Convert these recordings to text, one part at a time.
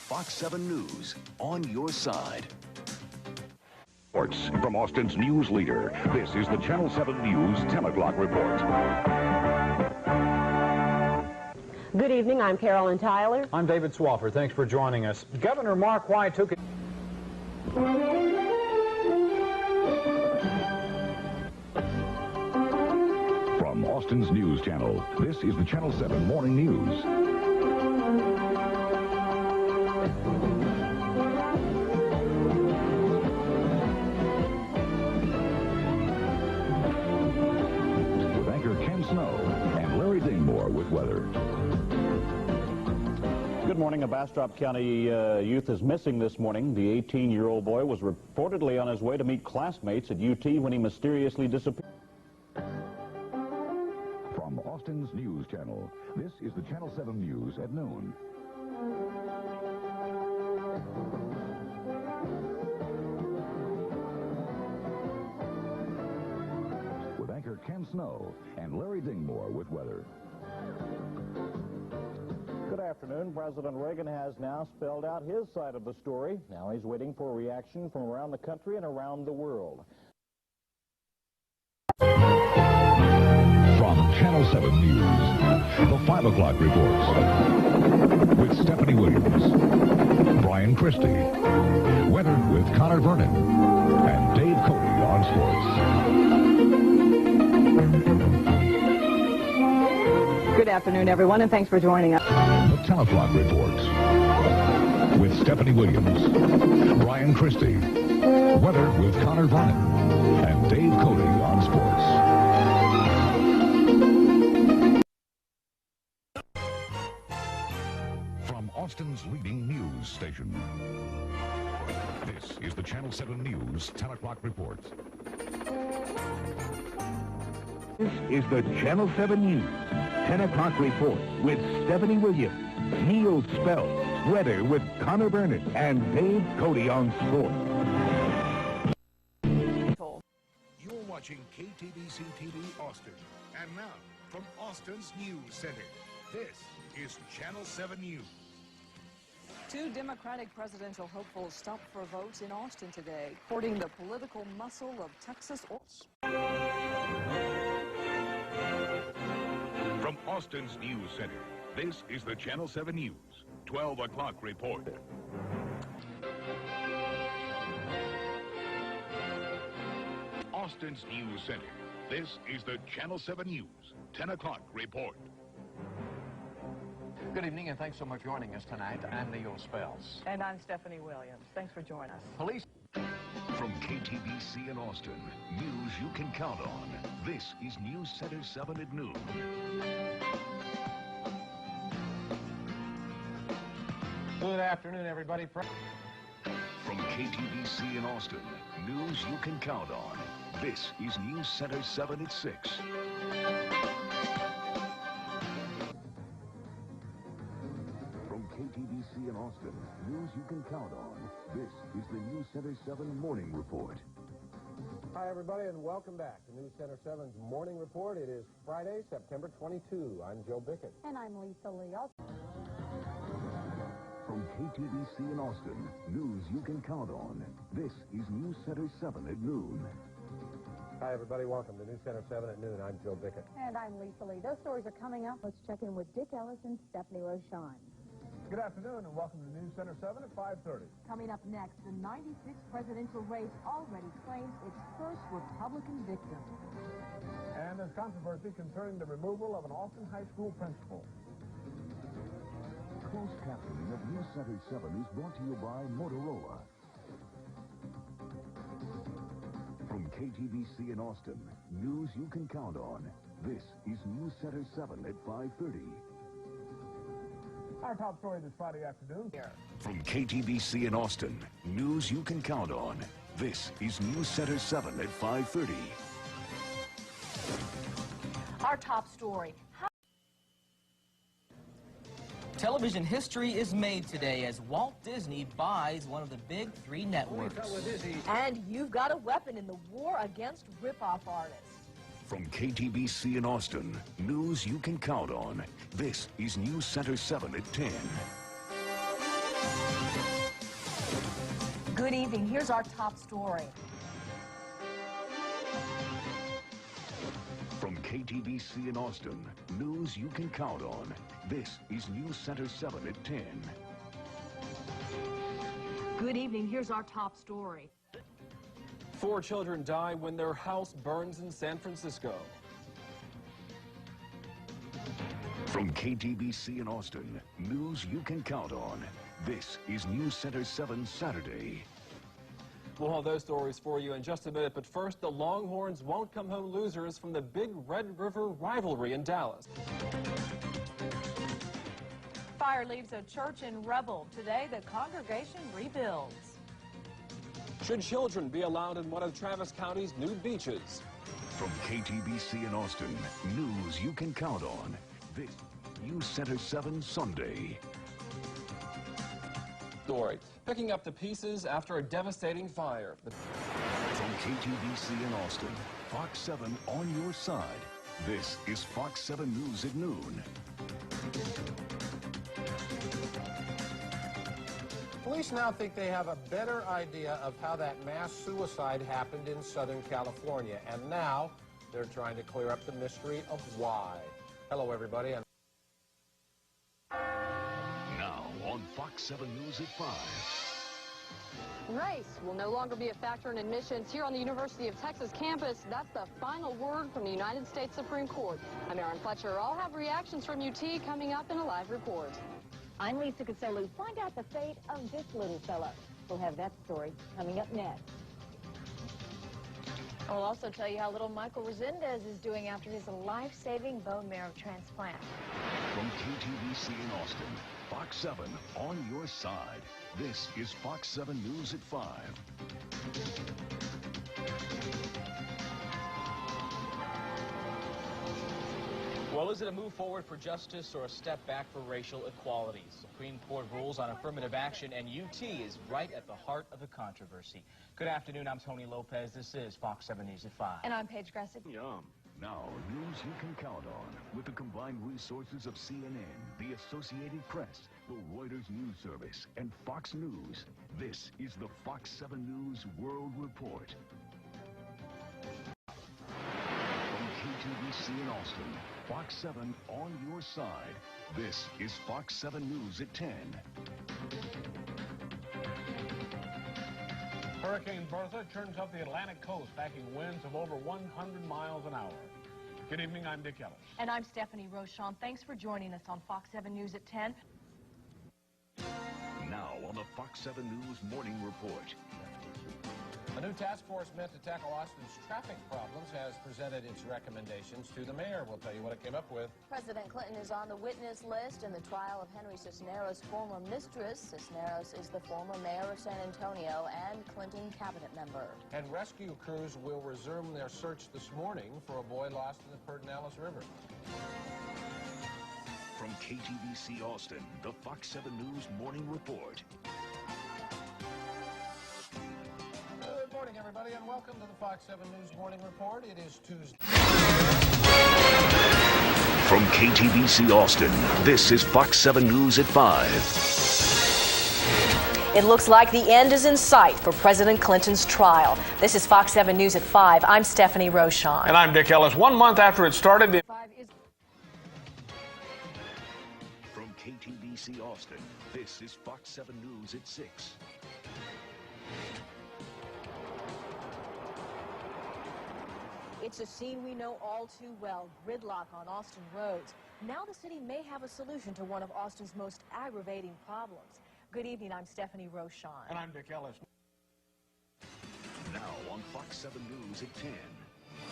Fox 7 News, on your side. Sports from Austin's news leader. This is the Channel 7 News 10 o'clock report. Good evening, I'm Carolyn Tyler. I'm David Swaffer. Thanks for joining us. Governor Mark White took it. From Austin's news channel, this is the Channel 7 Morning News. With anchor Ken Snow and Larry Dingmore with weather. Good morning. A Bastrop County youth is missing this morning. The 18-year-old boy was reportedly on his way to meet classmates at UT when he mysteriously disappeared. From Austin's news channel, this is the Channel 7 News at noon. With anchor Ken Snow and Larry Dingmore with weather. Good afternoon. President Reagan has now spelled out his side of the story. Now he's waiting for a reaction from around the country and around the world. From Channel 7 News, the 5 o'clock reports with Stephanie Williams, Brian Christie, weather with Connor Vernon, and Dave Cody on sports. Good afternoon, everyone, and thanks for joining us. The 10 o'clock reports with Stephanie Williams, Brian Christie, weather with Connor Vernon, and Dave Cody on sports. Austin's leading news station. This is the Channel 7 News 10 o'clock report. This is the Channel 7 News 10 o'clock report with Stephanie Williams, Neil Spells, weather with Connor Vernon, and Dave Cody on sports. You're watching KTBC TV Austin. And now, from Austin's News Center, this is Channel 7 News. Two Democratic presidential hopefuls stopped for votes in Austin today, courting the political muscle of Texas. From Austin's News Center, this is the Channel 7 News 12 o'clock report. Austin's News Center, this is the Channel 7 News 10 o'clock report. Good evening, and thanks so much for joining us tonight. I'm Neil Spells. And I'm Stephanie Williams. Thanks for joining us. Police. From KTBC in Austin, news you can count on. This is News Center 7 at noon. Good afternoon, everybody. From KTBC in Austin, news you can count on. This is News Center 7 at 6. KTBC in Austin, news you can count on. This is the News Center 7 Morning Report. Hi, everybody, and welcome back to News Center 7's Morning Report. It is Friday, September 22. I'm Joe Bickett. And I'm Lisa Lee. From KTBC in Austin, news you can count on. This is News Center 7 at noon. Hi, everybody. Welcome to News Center 7 at noon. I'm Joe Bickett. And I'm Lisa Lee. Those stories are coming up. Let's check in with Dick Ellis and Stephanie Rochon. Good afternoon, and welcome to News Center 7 at 5:30. Coming up next, the 96th presidential race already claims its first Republican victim. And there's controversy concerning the removal of an Austin High School principal. Closed captioning of News Center 7 is brought to you by Motorola. From KTBC in Austin, news you can count on. This is News Center 7 at 5:30. Our top story this Friday afternoon. From KTBC in Austin, news you can count on. This is News Center 7 at 5:30. Our top story. Television history is made today as Walt Disney buys one of the big three networks. And you've got a weapon in the war against rip-off artists. From KTBC in Austin, news you can count on. This is News Center 7 at 10. Good evening. Here's our top story. From KTBC in Austin, news you can count on. This is News Center 7 at 10. Good evening. Here's our top story. 4 children die when their house burns in San Francisco. From KTBC in Austin, news you can count on. This is News Center 7 Saturday. We'll have those stories for you in just a minute, but first, the Longhorns won't come home losers from the big Red River rivalry in Dallas. Fire leaves a church in rubble. Today, the congregation rebuilds. Should children be allowed in one of Travis County's new beaches? From KTBC in Austin, news you can count on. This News Center 7 Sunday. Story. Picking up the pieces after a devastating fire. From KTBC in Austin, Fox 7 on your side. This is Fox 7 News at noon. Police now think they have a better idea of how that mass suicide happened in Southern California, and now they're trying to clear up the mystery of why. Hello, everybody. Now on Fox 7 News at 5. Race will no longer be a factor in admissions here on the University of Texas campus. That's the final word from the United States Supreme Court. I'm Aaron Fletcher. I'll have reactions from UT coming up in a live report. I'm Lisa Caselli. Find out the fate of this little fella. We'll have that story coming up next. I'll also tell you how little Michael Resendez is doing after his life-saving bone marrow transplant. From KTBC in Austin, Fox 7 on your side. This is Fox 7 News at 5. Well, is it a move forward for justice or a step back for racial equality? Supreme Court rules on affirmative action, and UT is right at the heart of the controversy. Good afternoon, I'm Tony Lopez. This is Fox 7 News at 5. And I'm Paige Gressett. Yum. Now, news you can count on with the combined resources of CNN, the Associated Press, the Reuters News Service, and Fox News. This is the Fox 7 News World Report. From KTBC in Austin, Fox 7 on your side. This is Fox 7 News at 10. Hurricane Bertha turns up the Atlantic coast, backing winds of over 100 miles an hour. Good evening, I'm Dick Ellis. And I'm Stephanie Rochon. Thanks for joining us on Fox 7 News at 10. Now on the Fox 7 News Morning Report. A new task force meant to tackle Austin's traffic problems has presented its recommendations to the mayor. We'll tell you what it came up with. President Clinton is on the witness list in the trial of Henry Cisneros' former mistress. Cisneros is the former mayor of San Antonio and Clinton cabinet member. And rescue crews will resume their search this morning for a boy lost in the Pedernales River. From KTBC Austin, the Fox 7 News Morning Report. Good morning, everybody, and welcome to the Fox 7 News Morning Report. It is Tuesday. From KTBC Austin, this is Fox 7 News at 5. It looks like the end is in sight for President Clinton's trial. This is Fox 7 News at 5. I'm Stephanie Rochon. And I'm Dick Ellis. 1 month after it started, From KTBC Austin, this is Fox 7 News at 6. It's a scene we know all too well, gridlock on Austin roads. Now the city may have a solution to one of Austin's most aggravating problems. Good evening, I'm Stephanie Rochon. And I'm Dick Ellis. Now on Fox 7 News at 10.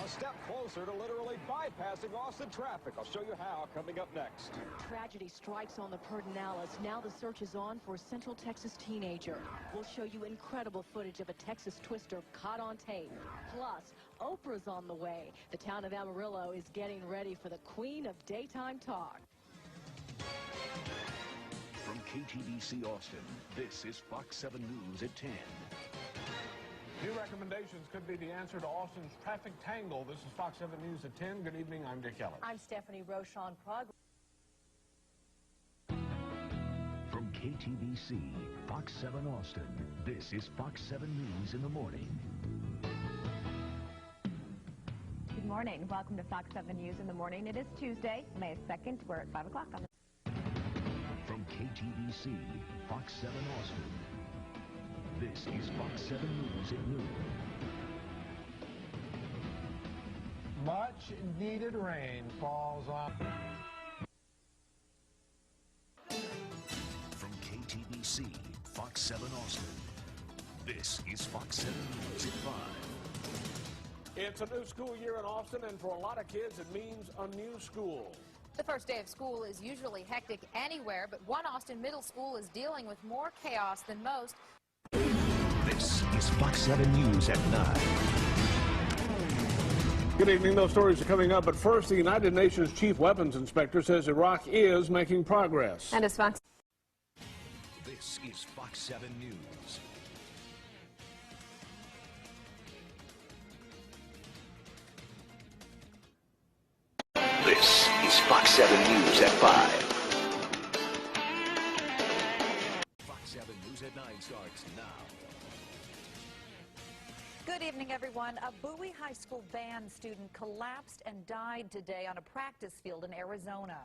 A step closer to literally bypassing Austin traffic. I'll show you how coming up next. Tragedy strikes on the Pedernales. Now the search is on for a Central Texas teenager. We'll show you incredible footage of a Texas twister caught on tape. Plus, Oprah's on the way. The town of Amarillo is getting ready for the queen of daytime talk. From KTBC Austin, this is Fox 7 News at 10. New recommendations could be the answer to Austin's traffic tangle. This is Fox 7 News at 10. Good evening, I'm Dick Ellis. I'm Stephanie Rochon. From KTBC, Fox 7 Austin, this is Fox 7 News in the morning. Good morning. Welcome to Fox 7 News in the morning. It is Tuesday, May 2nd. We're at 5 o'clock on the... From KTBC, Fox 7 Austin, this is Fox 7 News at noon. Much needed rain falls on... From KTBC, Fox 7 Austin, this is Fox 7 News at 5. It's a new school year in Austin, and for a lot of kids, it means a new school. The first day of school is usually hectic anywhere, but one Austin middle school is dealing with more chaos than most. This is Fox 7 News at 9. Good evening. Those stories are coming up, but first, the United Nations Chief Weapons Inspector says Iraq is making progress. And as Fox... This is Fox 7 News. This is Fox 7 News at 5. Fox 7 News at 9 starts now. Good evening, everyone. A Bowie High School band student collapsed and died today on a practice field in Arizona.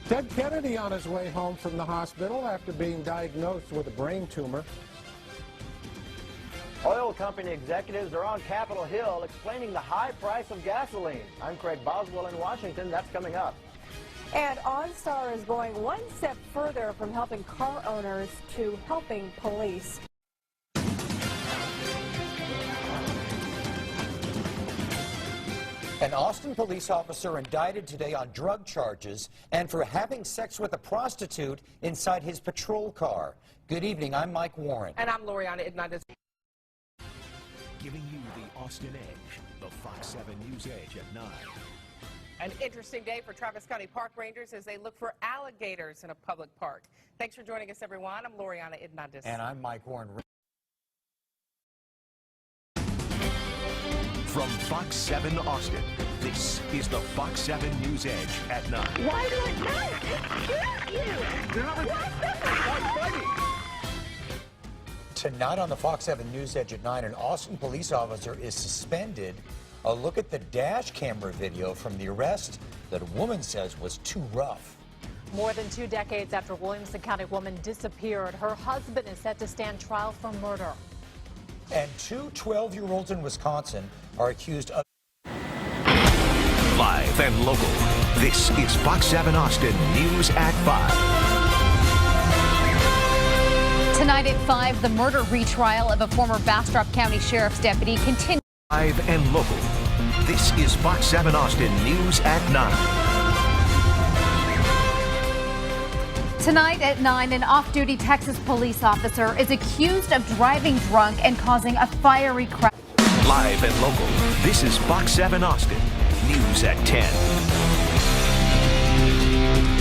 Ted Kennedy on his way home from the hospital after being diagnosed with a brain tumor. Oil company executives are on Capitol Hill explaining the high price of gasoline. I'm Craig Boswell in Washington. That's coming up. And OnStar is going one step further from helping car owners to helping police. An Austin police officer indicted today on drug charges and for having sex with a prostitute inside his patrol car. Good evening, I'm Mike Warren. And I'm Loriana Hernandez. Giving you the Austin Edge, the Fox 7 News Edge at 9. An interesting day for Travis County Park Rangers as they look for alligators in a public park. Thanks for joining us, everyone. I'm Loriana Hernandez. And I'm Mike Warren. From Fox 7 Austin, this is the Fox 7 News Edge at 9. Why do I not shoot you? Stop fighting! Tonight on the Fox 7 News Edge at 9, an Austin police officer is suspended. A look at the dash camera video from the arrest that a woman says was too rough. More than 2 decades after Williamson County woman disappeared, her husband is set to stand trial for murder. And 2 12-year-olds in Wisconsin are accused of... Live and local, this is Fox 7 Austin News at 5. Tonight at 5, the murder retrial of a former Bastrop County Sheriff's deputy continues. Live and local, this is Fox 7 Austin News at 9. Tonight at 9, an off-duty Texas police officer is accused of driving drunk and causing a fiery crash. Live and local, this is Fox 7 Austin News at 10.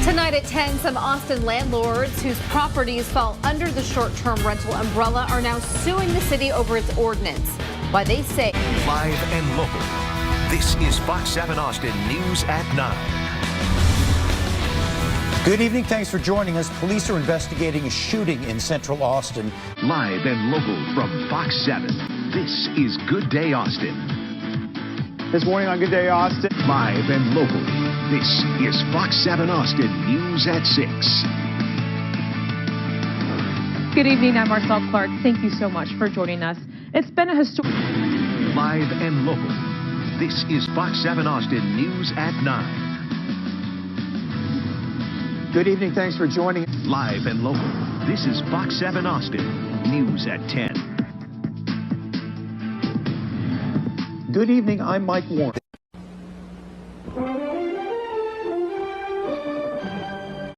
Tonight at 10, some Austin landlords whose properties fall under the short-term rental umbrella are now suing the city over its ordinance. Why they say... Live and local, this is Fox 7 Austin News at 9. Good evening. Thanks for joining us. Police are investigating a shooting in central Austin. Live and local from Fox 7, this is Good Day Austin. This morning on Good Day Austin. Live and local, this is Fox 7 Austin News at 6. Good evening, I'm Marcel Clark. Thank you so much for joining us. It's been a historic... Live and local, this is Fox 7 Austin News at 9. Good evening, thanks for joining us. Live and local, this is Fox 7 Austin News at 10. Good evening, I'm Mike Warren.